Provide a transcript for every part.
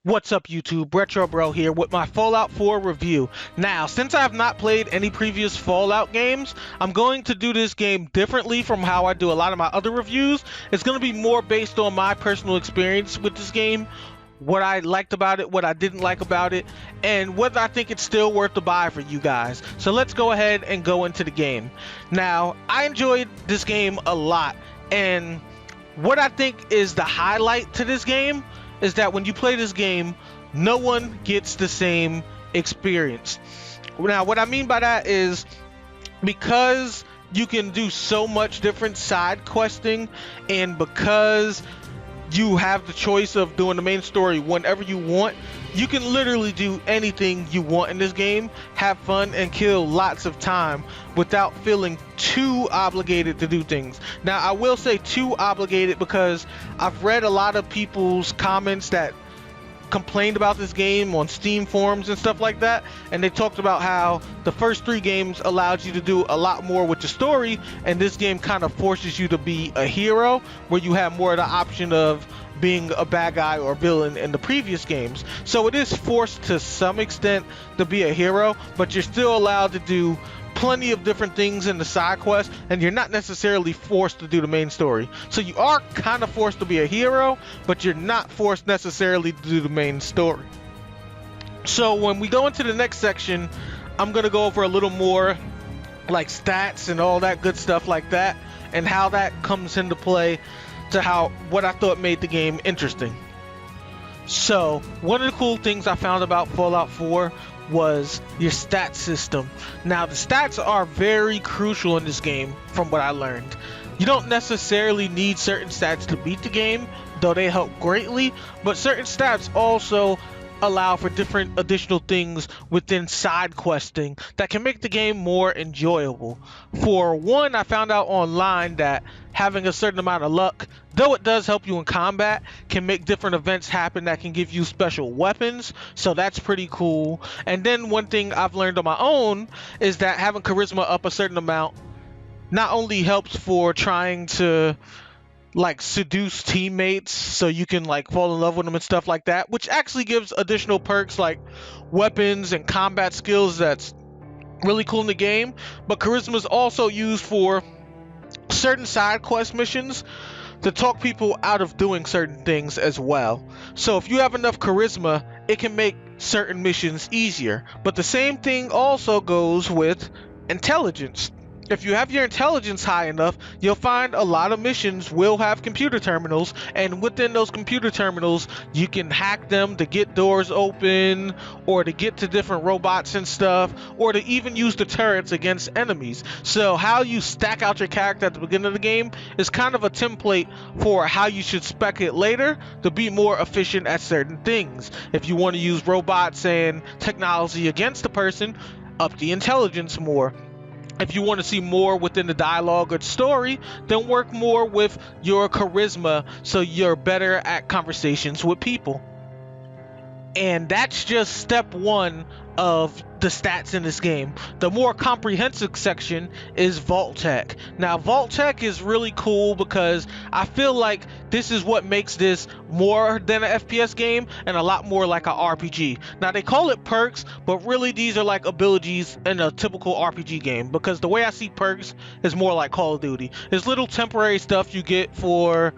What's up YouTube, RetroBro here with my Fallout 4 review. Now, since I have not played any previous Fallout games, I'm going to do this game differently from how I do a lot of my other reviews. It's going to be more based on my personal experience with this game, what I liked about it, what I didn't like about it, and whether I think it's still worth the buy for you guys. So let's go ahead and go into the game. Now, I enjoyed this game a lot, and what I think is the highlight to this game is that when you play this game, no one gets the same experience. Now, what I mean by that is because you can do so much different side questing, and because you have the choice of doing the main story whenever you want, you can literally do anything you want in this game, have fun, and kill lots of time without feeling too obligated to do things. Now, I will say too obligated because I've read a lot of people's comments that complained about this game on Steam forums and stuff like that, and they talked about how the first 3 games allowed you to do a lot more with the story, and this game kind of forces you to be a hero where you have more of the option of being a bad guy or villain in the previous games. So it is forced to some extent to be a hero, but you're still allowed to do plenty of different things in the side quest, and you're not necessarily forced to do the main story. So you are kind of forced to be a hero, but you're not forced necessarily to do the main story. So when we go into the next section, I'm gonna go over a little more like stats and all that good stuff like that, and how that comes into play to what I thought made the game interesting. So one of the cool things I found about Fallout 4 was your stat system. Now, the stats are very crucial in this game from what I learned. You don't necessarily need certain stats to beat the game, though they help greatly, but certain stats also allow for different additional things within side questing that can make the game more enjoyable. For one, I found out online that having a certain amount of luck, though it does help you in combat, can make different events happen that can give you special weapons, so that's pretty cool. And then one thing I've learned on my own is that having charisma up a certain amount not only helps for trying to like seduce teammates so you can like fall in love with them and stuff like that, which actually gives additional perks like weapons and combat skills that's really cool in the game, but charisma is also used for certain side quest missions to talk people out of doing certain things as well. So if you have enough charisma, it can make certain missions easier. But the same thing also goes with intelligence. If you have your intelligence high enough, you'll find a lot of missions will have computer terminals, and within those computer terminals, you can hack them to get doors open, or to get to different robots and stuff, or to even use the turrets against enemies. So how you stack out your character at the beginning of the game is kind of a template for how you should spec it later to be more efficient at certain things. If you want to use robots and technology against the person, up the intelligence more. If you want to see more within the dialogue or story, then work more with your charisma so you're better at conversations with people. And that's just step 1 of the stats in this game. The more comprehensive section is Vault-Tec. Now, Vault-Tec is really cool because I feel like this is what makes this more than an FPS game and a lot more like an RPG. Now, they call it perks, but really these are like abilities in a typical RPG game, because the way I see perks is more like Call of Duty. There's little temporary stuff you get for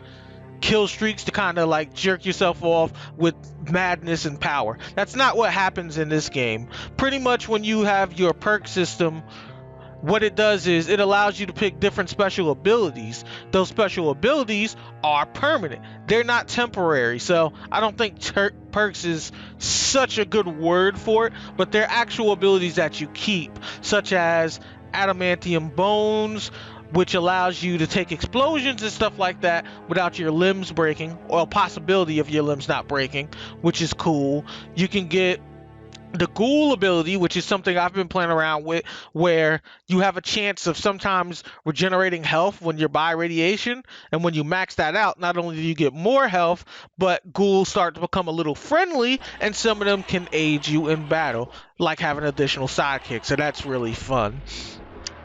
kill streaks to kind of like jerk yourself off with madness and power. That's not what happens in this game. Pretty much when you have your perk system, what it does is it allows you to pick different special abilities. Those special abilities are permanent. They're not temporary. So I don't think perks is such a good word for it, but they're actual abilities that you keep, such as adamantium bones, which allows you to take explosions and stuff like that without your limbs breaking, or a possibility of your limbs not breaking, which is cool. You can get the ghoul ability, which is something I've been playing around with, where you have a chance of sometimes regenerating health when you're by radiation, and when you max that out, not only do you get more health, but ghouls start to become a little friendly, and some of them can aid you in battle, like having additional sidekicks, so that's really fun.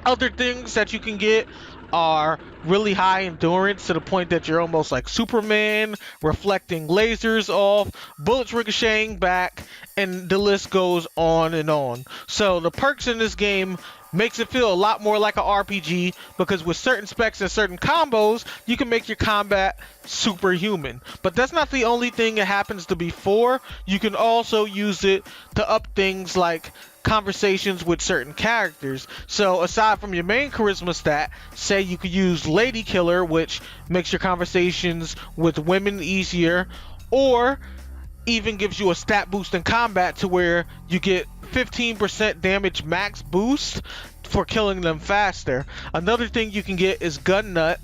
Other things that you can get are really high endurance to the point that you're almost like Superman, reflecting lasers off, bullets ricocheting back, and the list goes on and on. So the perks in this game makes it feel a lot more like an RPG, because with certain specs and certain combos, you can make your combat superhuman. But that's not the only thing it happens to be for. You can also use it to up things like conversations with certain characters. So aside from your main charisma stat, say you could use Lady Killer, which makes your conversations with women easier, or even gives you a stat boost in combat to where you get 15% damage max boost for killing them faster. Another thing you can get is Gun Nut,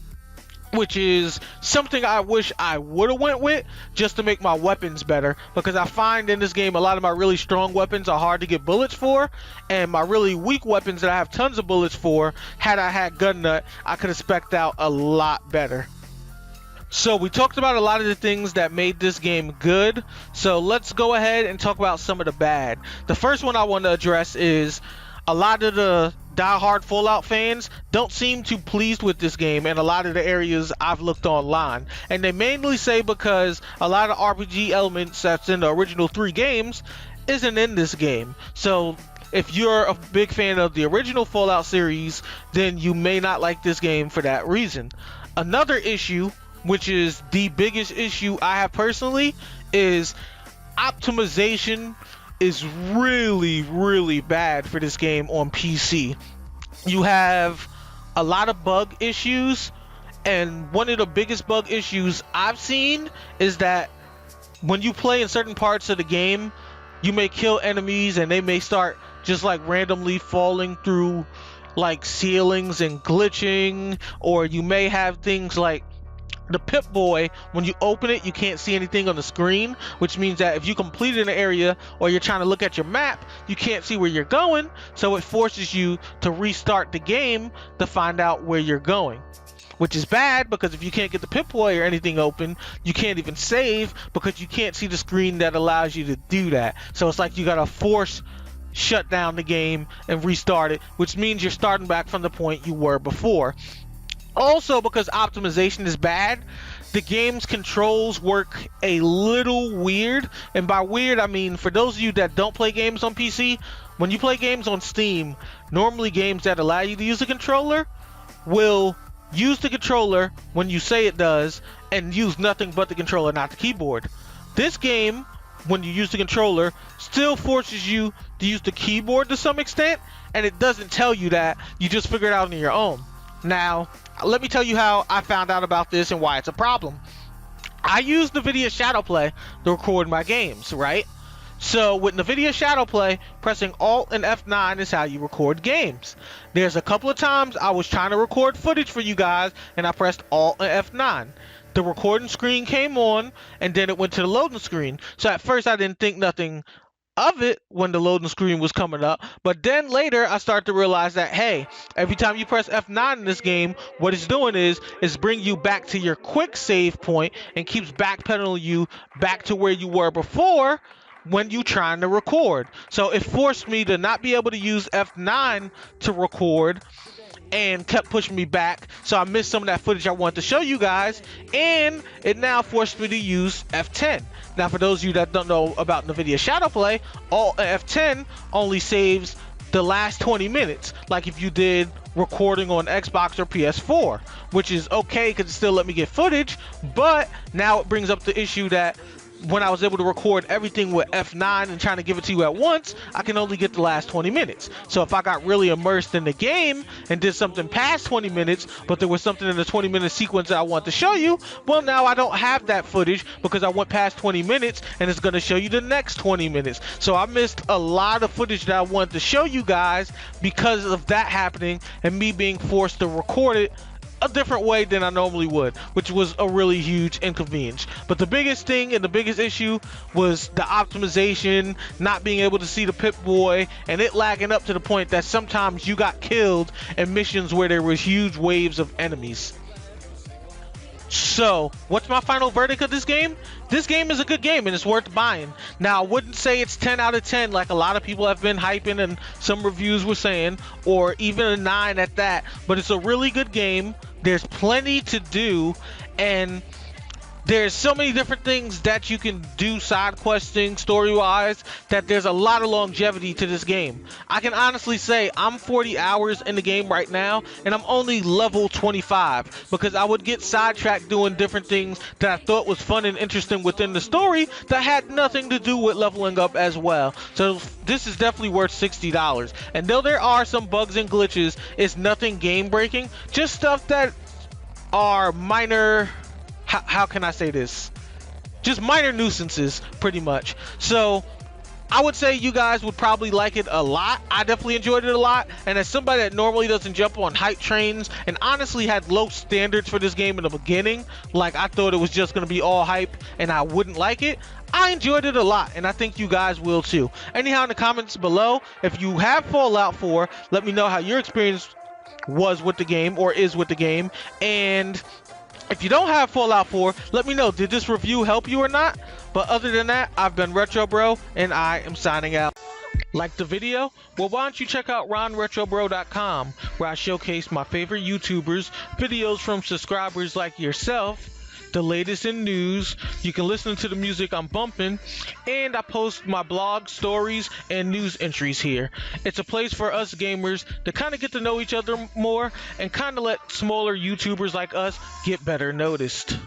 which is something I wish I would have went with just to make my weapons better, because I find in this game a lot of my really strong weapons are hard to get bullets for, and my really weak weapons that I have tons of bullets for, had I had Gun Nut, I could have spec'd out a lot better. So we talked about a lot of the things that made this game good, so let's go ahead and talk about some of the bad. The first one I want to address is a lot of the die-hard Fallout fans don't seem too pleased with this game in a lot of the areas I've looked online. And they mainly say because a lot of RPG elements that's in the original 3 games isn't in this game. So if you're a big fan of the original Fallout series, then you may not like this game for that reason. Another issue, which is the biggest issue I have personally, is optimization is really bad for this game on PC. You have a lot of bug issues, and one of the biggest bug issues I've seen is that when you play in certain parts of the game, you may kill enemies and they may start just like randomly falling through like ceilings and glitching, or you may have things like the Pip-Boy, when you open it, you can't see anything on the screen, which means that if you complete an area or you're trying to look at your map, you can't see where you're going, so it forces you to restart the game to find out where you're going. Which is bad, because if you can't get the Pip-Boy or anything open, you can't even save, because you can't see the screen that allows you to do that. So it's like you gotta force shut down the game and restart it, which means you're starting back from the point you were before. Also, because optimization is bad, the game's controls work a little weird. And by weird, I mean, for those of you that don't play games on PC, when you play games on Steam, normally games that allow you to use a controller will use the controller when you say it does, and use nothing but the controller, not the keyboard. This game, when you use the controller, still forces you to use the keyboard to some extent, and it doesn't tell you that. You just figure it out on your own. Now, let me tell you how I found out about this and why it's a problem. I use NVIDIA Shadowplay to record my games, right? So with NVIDIA Shadowplay, pressing Alt and F9 is how you record games. There's a couple of times I was trying to record footage for you guys and I pressed Alt and F9. The recording screen came on and then it went to the loading screen. So at first I didn't think nothing of it when the loading screen was coming up, but then later I started to realize that, hey, every time you press F9 in this game, what it's doing is bring you back to your quick save point and keeps backpedaling you back to where you were before when you trying to record. So it forced me to not be able to use F9 to record and kept pushing me back, so I missed some of that footage I wanted to show you guys, and it now forced me to use F10. Now, for those of you that don't know about NVIDIA Shadowplay, Alt F10 only saves the last 20 minutes, like if you did recording on Xbox or PS4, which is okay because it still let me get footage, but now it brings up the issue that when I was able to record everything with F9 and trying to give it to you at once, I can only get the last 20 minutes. So if I got really immersed in the game and did something past 20 minutes, but there was something in the 20-minute sequence that I want to show you, well, now I don't have that footage because I went past 20 minutes and it's going to show you the next 20 minutes. So I missed a lot of footage that I wanted to show you guys because of that happening and me being forced to record it a different way than I normally would, which was a really huge inconvenience. But the biggest thing and the biggest issue was the optimization, not being able to see the Pip-Boy, and it lagging up to the point that sometimes you got killed in missions where there was huge waves of enemies. So, what's my final verdict of this game? This game is a good game and it's worth buying. Now, I wouldn't say it's 10 out of 10 like a lot of people have been hyping and some reviews were saying, or even a 9 at that, but it's a really good game. There's plenty to do, and there's so many different things that you can do side questing story wise that there's a lot of longevity to this game. I can honestly say I'm 40 hours in the game right now and I'm only level 25 because I would get sidetracked doing different things that I thought was fun and interesting within the story that had nothing to do with leveling up as well. So this is definitely worth $60. And though there are some bugs and glitches, it's nothing game breaking, just stuff that are minor. How can I say this? Just minor nuisances, pretty much. So I would say you guys would probably like it a lot. I definitely enjoyed it a lot. And as somebody that normally doesn't jump on hype trains and honestly had low standards for this game in the beginning, like I thought it was just going to be all hype and I wouldn't like it, I enjoyed it a lot, and I think you guys will too. Anyhow, in the comments below, if you have Fallout 4, let me know how your experience was with the game or is with the game. And if you don't have Fallout 4, let me know, did this review help you or not? But other than that, I've been RetroBro, and I am signing out. Like the video? Well, why don't you check out RonnRetrobro.com, where I showcase my favorite YouTubers, videos from subscribers like yourself, the latest in news. You can listen to the music I'm bumping, and I post my blog, stories, and news entries here. It's a place for us gamers to kind of get to know each other more and kind of let smaller YouTubers like us get better noticed.